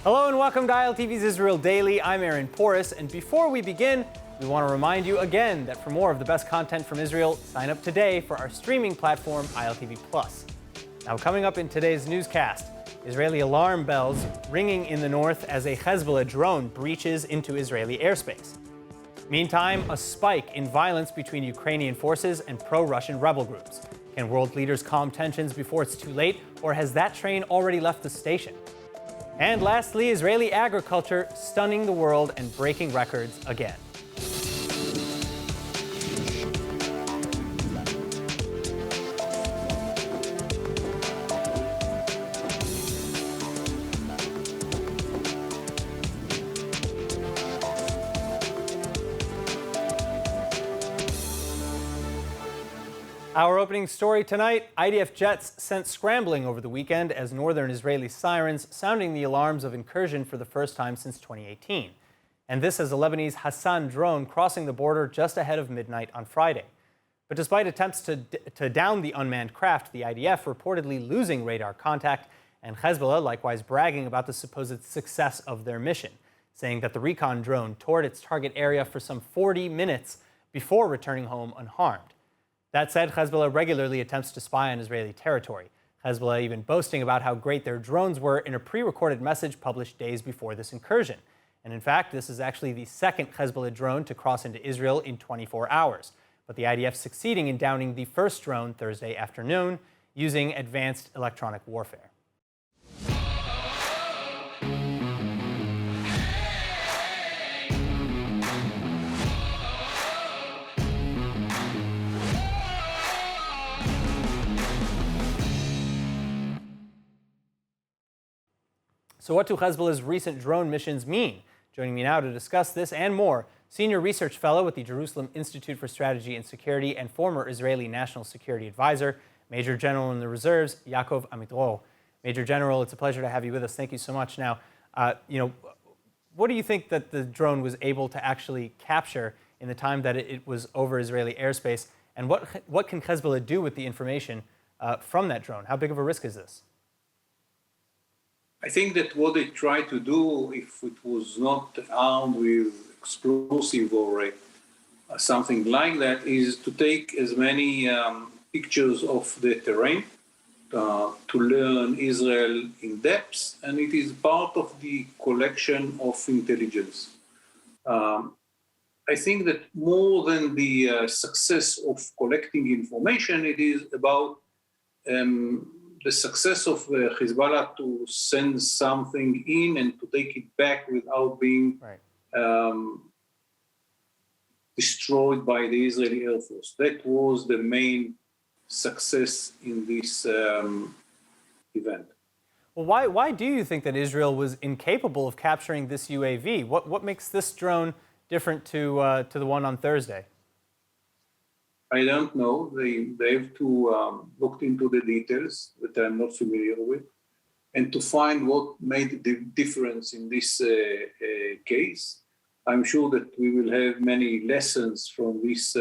Hello and welcome to ILTV's Israel Daily. I'm Aaron Porras, and before we begin, we want to remind you again that for more of the best content from Israel, sign up today for our streaming platform, ILTV+. Now, coming up in today's newscast, Israeli alarm bells ringing in the north as a Hezbollah drone breaches into Israeli airspace. Meantime, a spike in violence between Ukrainian forces and pro-Russian rebel groups. Can world leaders calm tensions before it's too late, or has that train already left the station? And lastly, Israeli agriculture stunning the world and breaking records again. Our opening story tonight, IDF jets sent scrambling over the weekend as northern Israeli sirens sounding the alarms of incursion for the first time since 2018. And this as a Lebanese Hassan drone crossing the border just ahead of midnight on Friday. But despite attempts to down the unmanned craft, the IDF reportedly losing radar contact, and Hezbollah likewise bragging about the supposed success of their mission, saying that the recon drone toured its target area for some 40 minutes before returning home unharmed. That said, Hezbollah regularly attempts to spy on Israeli territory. Hezbollah even boasting about how great their drones were in a pre-recorded message published days before this incursion. And in fact, this is actually the second Hezbollah drone to cross into Israel in 24 hours. But the IDF succeeding in downing the first drone Thursday afternoon using advanced electronic warfare. So what do Hezbollah's recent drone missions mean? Joining me now to discuss this and more, Senior Research Fellow at the Jerusalem Institute for Strategy and Security and former Israeli National Security Advisor, Major General in the Reserves, Yaakov Amitrov. Major General, it's a pleasure to have you with us. Thank you so much. Now, what do you think that the drone was able to actually capture in the time that it was over Israeli airspace? And what can Hezbollah do with the information from that drone? How big of a risk is this? I think that what they try to do, if it was not armed with explosive or something like that, is to take as many pictures of the terrain to learn Israel in depth, and it is part of the collection of intelligence. I think that more than the success of collecting information, it is about the success of Hezbollah to send something in and to take it back without being destroyed by the Israeli Air Force. That was the main success in this event. Well, why do you think that Israel was incapable of capturing this UAV? What makes this drone different to the one on Thursday? I don't know. They have to look into the details that I'm not familiar with, and to find what made the difference in this case. I'm sure that we will have many lessons from this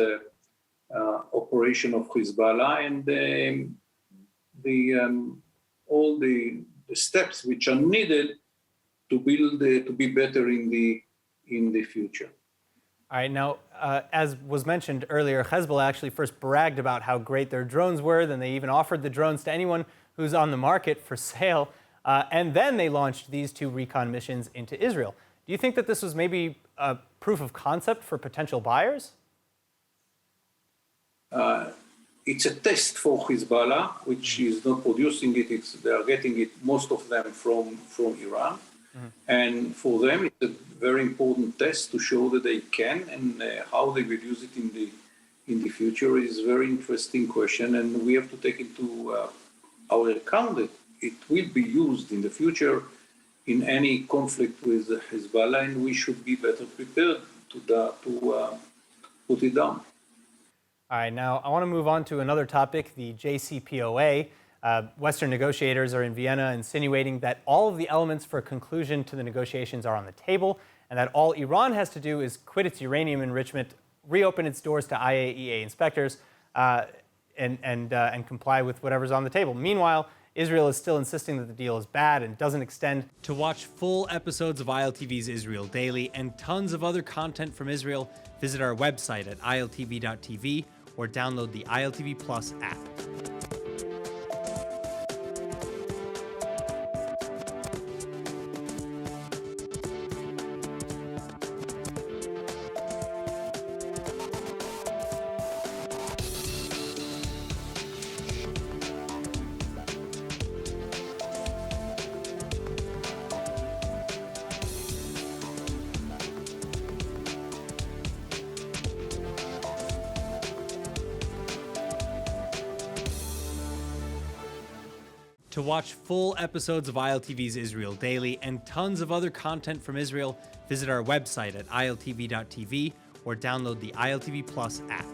operation of Hezbollah and all the steps which are needed to build to be better in the future. All right, now, as was mentioned earlier, Hezbollah actually first bragged about how great their drones were, then they even offered the drones to anyone who's on the market for sale, and then they launched these two recon missions into Israel. Do you think that this was maybe a proof of concept for potential buyers? It's a test for Hezbollah, which is not producing it. They are getting it, most of them, from Iran. Mm-hmm. And for them, it's a very important test to show that they can, and how they will use it in the future is a very interesting question. And we have to take into our account that it will be used in the future in any conflict with Hezbollah, and we should be better prepared to put it down. All right, now I want to move on to another topic, the JCPOA. Western negotiators are in Vienna insinuating that all of the elements for a conclusion to the negotiations are on the table, and that all Iran has to do is quit its uranium enrichment, reopen its doors to IAEA inspectors, and comply with whatever's on the table. Meanwhile, Israel is still insisting that the deal is bad and doesn't extend. To watch full episodes of ILTV's Israel Daily and tons of other content from Israel, visit our website at iltv.tv or download the ILTV Plus app. To watch full episodes of ILTV's Israel Daily and tons of other content from Israel, visit our website at iltv.tv or download the ILTV Plus app.